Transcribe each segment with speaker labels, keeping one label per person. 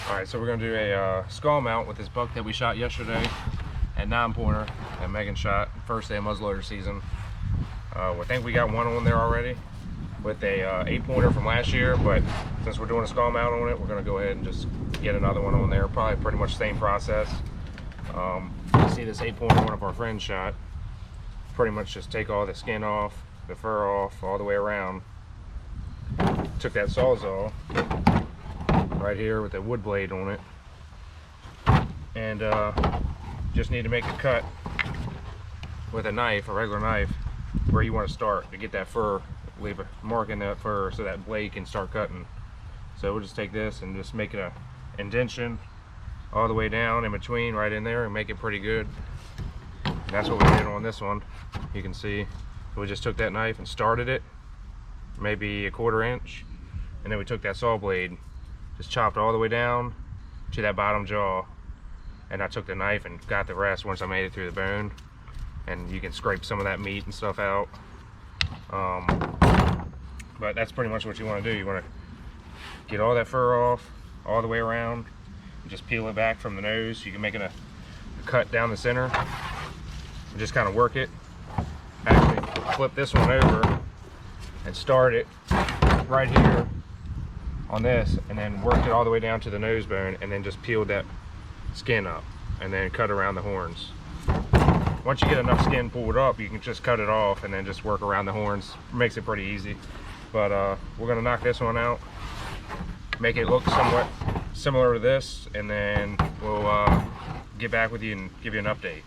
Speaker 1: Alright, so we're going to do a skull mount with this buck that we shot yesterday at 9-pointer that Megan shot, first day of muzzleloader season. I think we got one on there already with a 8-pointer from last year, but since we're doing a skull mount on it, we're going to go ahead and just get another one on there. Probably pretty much the same process. You see this 8-pointer one of our friends shot. Pretty much just take all the skin off, the fur off, all the way around. Took that sawzall right here with a wood blade on it, and just need to make a cut with a knife, a regular knife, where you want to start to get that fur, leave a mark in that fur so that blade can start cutting. So we'll just take this and just make it a indentation all the way down in between, right in there, and make it pretty good. And that's what we did on this one. You can see we just took that knife and started it maybe 1/4 inch, and then we took that saw blade, just chopped all the way down to that bottom jaw, and I took the knife and got the rest once I made it through the bone. And you can scrape some of that meat and stuff out. But that's pretty much what you want to do. You want to get all that fur off all the way around and just peel it back from the nose. You can make it a cut down the center and just kind of work it. Actually flip this one over and start it right here on this, and then worked it all the way down to the nose bone, and then just peeled that skin up and then cut around the horns. Once you get enough skin pulled up, you can just cut it off and then just work around the horns. Makes it pretty easy. But we're gonna knock this one out, make it look somewhat similar to this, and then we'll get back with you and give you an update.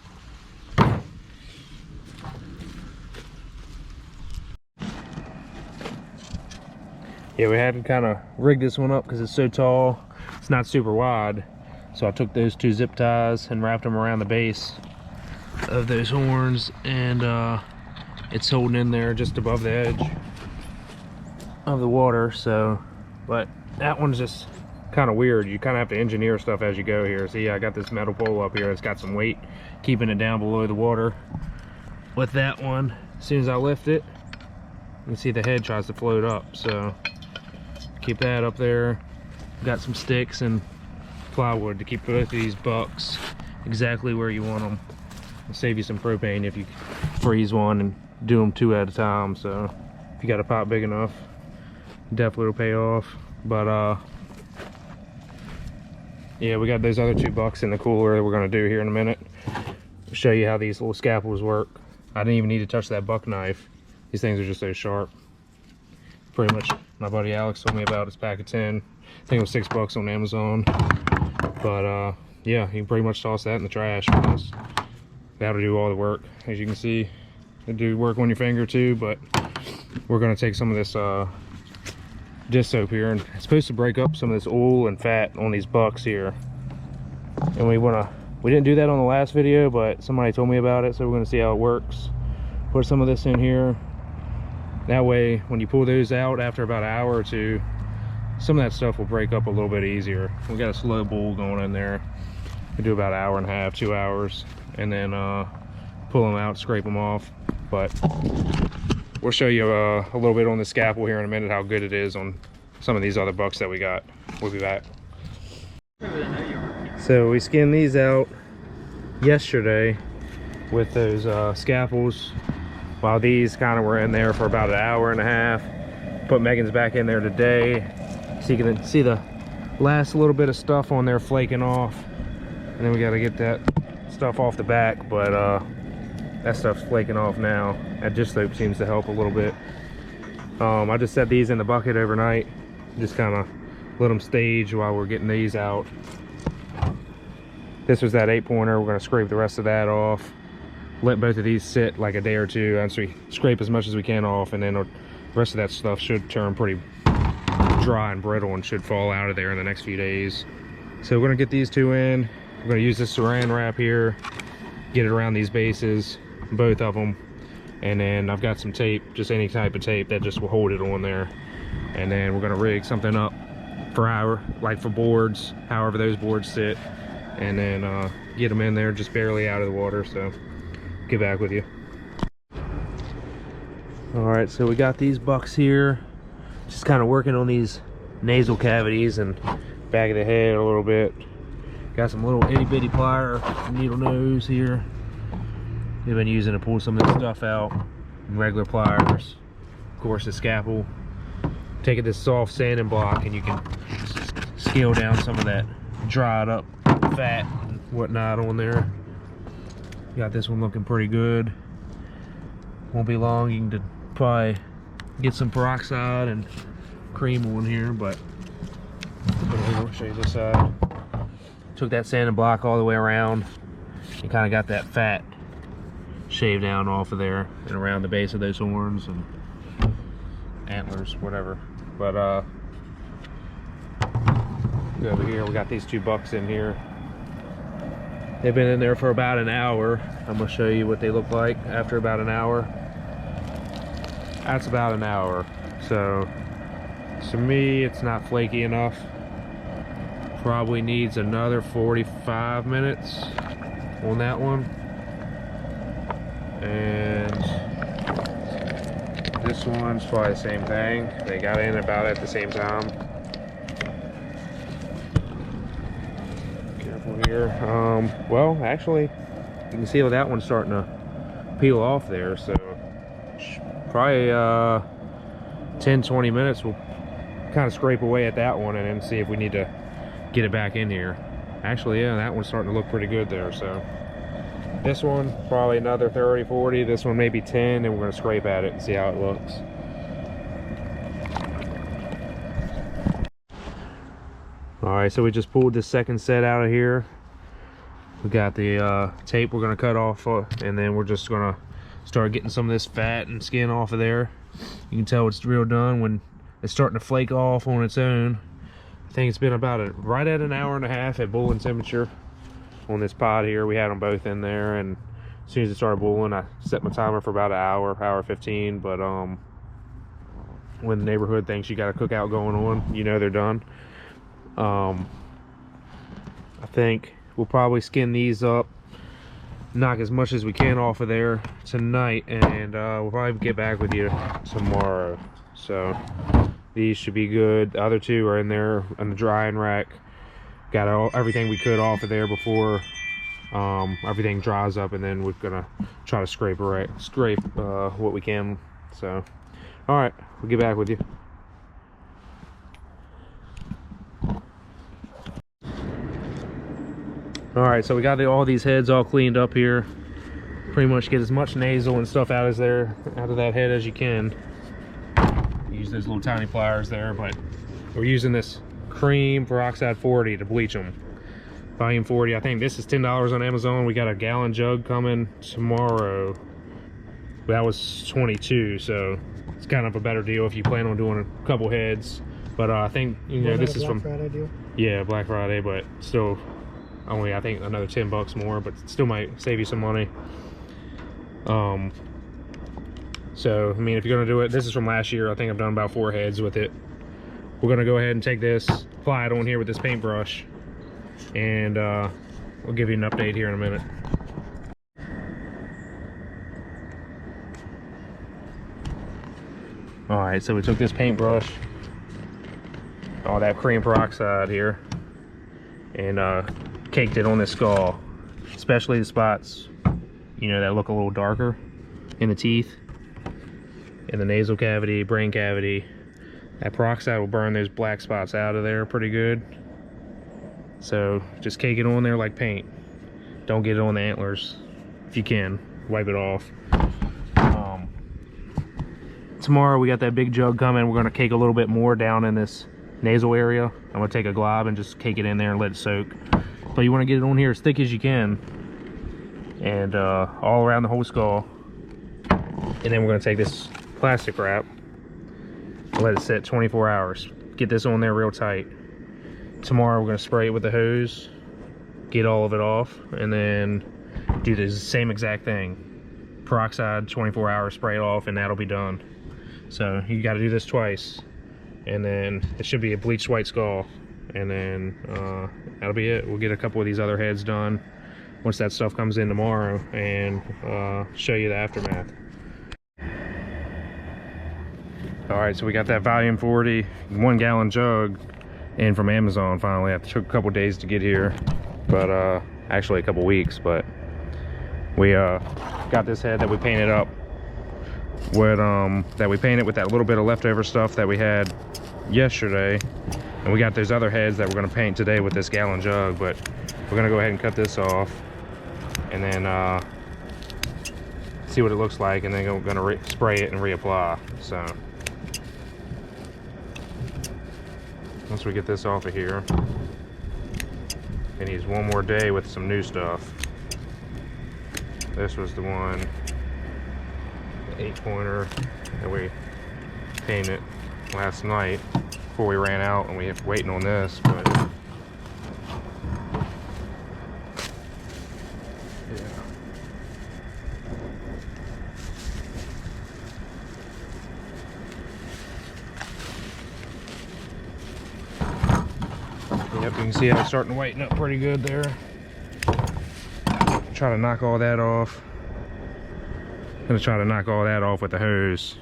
Speaker 1: Yeah, we had to kind of rig this one up because it's so tall. It's not super wide. So I took those 2 zip ties and wrapped them around the base of those horns, and it's holding in there just above the edge of the water. So, but that one's just kind of weird. You kind of have to engineer stuff as you go here. See, I got this metal pole up here that's got some weight keeping it down below the water. With that one, as soon as I lift it, you can see the head tries to float up. So keep that up there. Got some sticks and plywood to keep both of these bucks exactly where you want them. It'll save you some propane if you freeze one and do them 2 at a time. So if you got a pot big enough, definitely will pay off. But yeah, we got those other 2 bucks in the cooler that we're going to do here in a minute. I'll show you how these little scalpels work. I didn't even need to touch that buck knife. These things are just so sharp. Pretty much my buddy Alex told me about this pack of 10. I think it was $6 on Amazon. But yeah, you can pretty much toss that in the trash because that'll do all the work. As you can see, it do work on your finger too. But we're going to take some of this dish soap here, and it's supposed to break up some of this oil and fat on these bucks here. And we didn't do that on the last video, but somebody told me about it, so we're going to see how it works. Put some of this in here. That way, when you pull those out after about an hour or 2, some of that stuff will break up a little bit easier. We got a slow boil going in there. We do about 1.5 hours, 2 hours, and then pull them out, scrape them off. But we'll show you a little bit on the scalpel here in a minute how good it is on some of these other bucks that we got. We'll be back. So we skinned these out yesterday with those scalpels, while these kind of were in there for about 1.5 hours. Put Megan's back in there today, so you can see the last little bit of stuff on there flaking off, and then we got to get that stuff off the back. But that stuff's flaking off now. That dish soap seems to help a little bit. I just set these in the bucket overnight, just kind of let them stage while we're getting these out. This was that 8-pointer. We're going to scrape the rest of that off, let both of these sit like a day or 2, and so we scrape as much as we can off, and then the rest of that stuff should turn pretty dry and brittle and should fall out of there in the next few days. So we're going to get these 2 in. We're going to use this saran wrap here, get it around these bases, both of them, and then I've got some tape, just any type of tape that just will hold it on there. And then we're going to rig something up for for boards, however those boards sit, and then get them in there just barely out of the water. So get back with you. All right, so we got these bucks here, just kind of working on these nasal cavities and back of the head a little bit. Got some little itty bitty plier needle nose here. They've been using to pull some of this stuff out. Regular pliers. Of course, the scalpel. Taking this soft sanding block, and you can scale down some of that dried up fat and whatnot on there. Got this one looking pretty good. Won't be long. You can probably get some peroxide and cream on here, but I'll show you this side. Took that sanding block all the way around and kind of got that fat shaved down off of there and around the base of those horns and antlers, whatever. But over here we got these two bucks in here. They've been in there for about an hour. I'm gonna show you what they look like after about an hour. That's about an hour. So to me, it's not flaky enough. Probably needs another 45 minutes on that one. And this one's probably the same thing. They got in about at the same time. Careful here. Well, actually, you can see that one's starting to peel off there. So probably 10-20 minutes we'll kind of scrape away at that one and then see if we need to get it back in here. Actually, yeah, that one's starting to look pretty good there. So this one probably another 30-40. This one maybe 10, and we're going to scrape at it and see how it looks. All right, so we just pulled this second set out of here. We got the tape we're going to cut off, and then we're just going to start getting some of this fat and skin off of there. You can tell it's real done when it's starting to flake off on its own. I think it's been about right at an hour and a half at boiling temperature on this pod here. We had them both in there, and as soon as it started boiling, I set my timer for about an hour 15. But when the neighborhood thinks you got a cookout going on, you know they're done. I think we'll probably skin these up, knock as much as we can off of there tonight, and we'll probably get back with you tomorrow. So these should be good. The other two are in there on the drying rack. Got everything we could off of there before everything dries up, and then we're gonna try to scrape what we can. So all right, we'll get back with you. All right, so we got all these heads all cleaned up here. Pretty much get as much nasal and stuff out of that head as you can. Use those little tiny pliers there, but we're using this cream peroxide 40 to bleach them. Volume 40. I think this is $10 on Amazon. We got a gallon jug coming tomorrow. That was 22, so it's kind of a better deal if you plan on doing a couple heads. But I think, you know, this is from Black Friday deal. Yeah, Black Friday, but still only, I think, another 10 bucks more, but still might save you some money. So I mean, if you're gonna do it, this is from last year. I think I've done about 4 heads with it. We're gonna go ahead and take this, apply it on here with this paintbrush, and we'll give you an update here in a minute. All right, so we took this paintbrush, all that cream peroxide here, and caked it on this skull, especially the spots, you know, that look a little darker in the teeth, in the nasal cavity, brain cavity. That peroxide will burn those black spots out of there pretty good. So just cake it on there like paint. Don't get it on the antlers. If you can, wipe it off. Tomorrow we got that big jug coming. We're gonna cake a little bit more down in this nasal area. I'm gonna take a glob and just cake it in there and let it soak. But you wanna get it on here as thick as you can, and all around the whole skull. And then we're gonna take this plastic wrap, let it sit 24 hours. Get this on there real tight. Tomorrow we're gonna spray it with the hose, get all of it off, and then do the same exact thing. Peroxide, 24 hours, spray it off, and that'll be done. So you gotta do this twice, and then it should be a bleached white skull, and then that'll be it. We'll get a couple of these other heads done once that stuff comes in tomorrow, and show you the aftermath. All right, so we got that volume 40 1 gallon jug in from Amazon finally. It took a couple days to get here, but actually a couple weeks. But we got this head that we painted up with with that little bit of leftover stuff that we had yesterday, and we got those other heads that we're going to paint today with this gallon jug. But we're going to go ahead and cut this off and then see what it looks like, and then we're going to spray it and reapply. So once we get this off of here, it needs one more day with some new stuff. This was the one, the 8-pointer that we painted last night before we ran out, and we were waiting on this. But yep, you can see how it's starting to whiten up pretty good there. Try to knock all that off. Gonna try to knock all that off with the hose.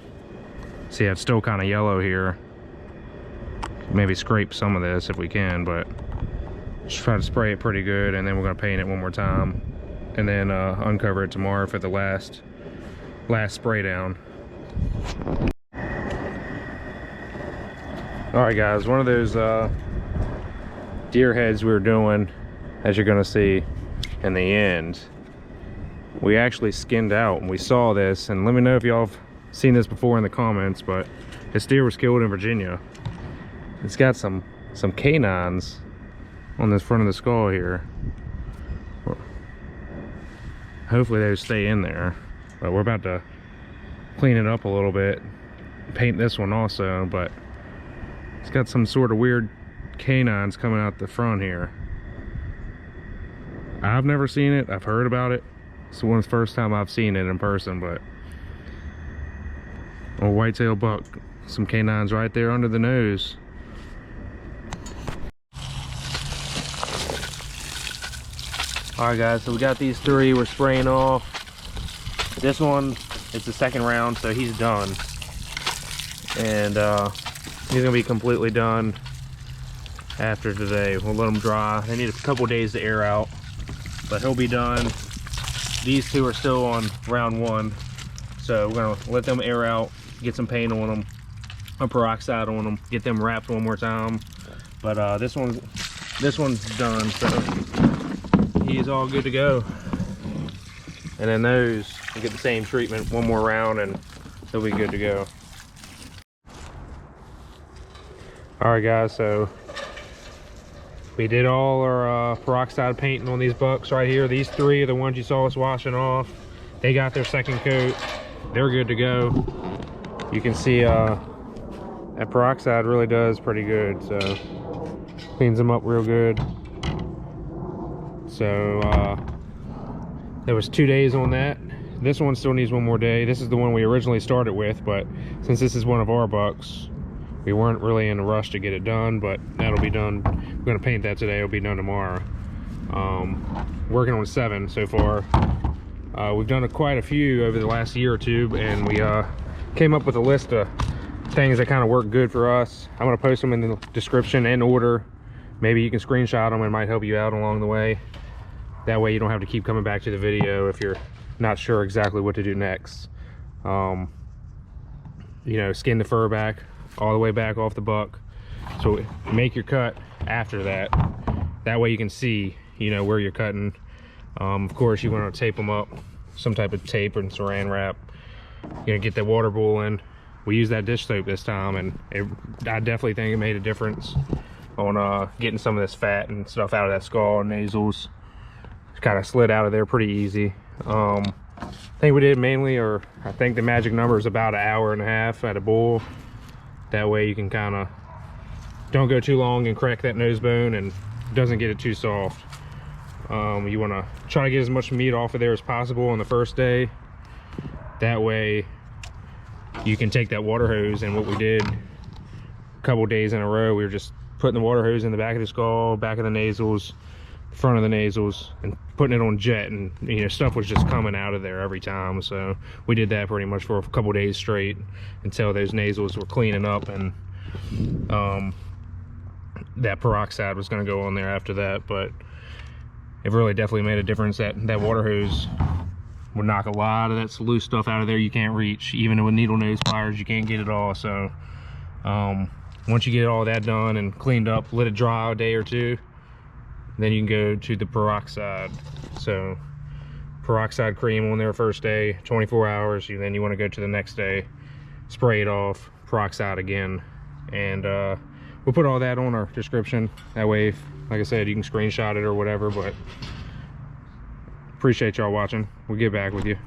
Speaker 1: See, it's still kind of yellow here. Maybe scrape some of this if we can, but just try to spray it pretty good, and then we're gonna paint it one more time, and then uncover it tomorrow for the last spray down. All right, guys, one of those deer heads we were doing, as you're gonna see in the end, we actually skinned out, and we saw this, and let me know if y'all have seen this before in the comments, but this deer was killed in Virginia. It's got some canines on this front of the skull here. Hopefully those stay in there, but we're about to clean it up a little bit, paint this one also, but it's got some sort of weird canines coming out the front here. I've never seen it. I've heard about it. It's the first time I've seen it in person, but a whitetail buck, some canines right there under the nose. All right, guys, so we got these 3 we're spraying off. This one, it's the second round, so he's done, and he's gonna be completely done after today. We'll let them dry. They need a couple days to air out, but he'll be done. These 2 are still on round 1, so we're gonna let them air out, get some paint on them, a peroxide on them, get them wrapped one more time. But this one's done, so he's all good to go. And then those will get the same treatment, one more round, and they'll be good to go. All right, guys, so we did all our peroxide painting on these bucks right here. These 3 are the ones you saw us washing off. They got their second coat. They're good to go. You can see that peroxide really does pretty good, so cleans them up real good. So there was 2 days on that. This one still needs one more day. This is the one we originally started with, but since this is one of our bucks, we weren't really in a rush to get it done, but that'll be done. We're gonna paint that today. It'll be done tomorrow. Working on 7 so far. We've done quite a few over the last year or 2, and we came up with a list of things that kind of work good for us. I'm gonna post them in the description in order. Maybe you can screenshot them. It might help you out along the way. That way you don't have to keep coming back to the video if you're not sure exactly what to do next. You know, skin the fur back all the way back off the buck, so make your cut after that. That way you can see, you know, where you're cutting. Of course you want to tape them up, some type of tape and saran wrap. You know, get that water boiling. We used that dish soap this time, and I definitely think it made a difference on getting some of this fat and stuff out of that skull and nasals. It's kind of slid out of there pretty easy. I think we did mainly, or I think the magic number is about 1.5 hours at a boil. That way you can kind of don't go too long and crack that nose bone and doesn't get it too soft. You want to try to get as much meat off of there as possible on the first day. That way you can take that water hose, and what we did a couple days in a row, we were just putting the water hose in the back of the skull, back of the nasals, front of the nasals, and putting it on jet, and you know, stuff was just coming out of there every time. So we did that pretty much for a couple days straight until those nasals were cleaning up, and that peroxide was going to go on there after that, but it really definitely made a difference. That water hose would knock a lot of that loose stuff out of there you can't reach. Even with needle nose pliers, you can't get it all. So once you get all that done and cleaned up, let it dry a day or two, then you can go to the peroxide. So peroxide cream on there first day, 24 hours. Then you want to go to the next day, spray it off, peroxide again. And we'll put all that on our description. That way, like I said, you can screenshot it or whatever. But appreciate y'all watching. We'll get back with you.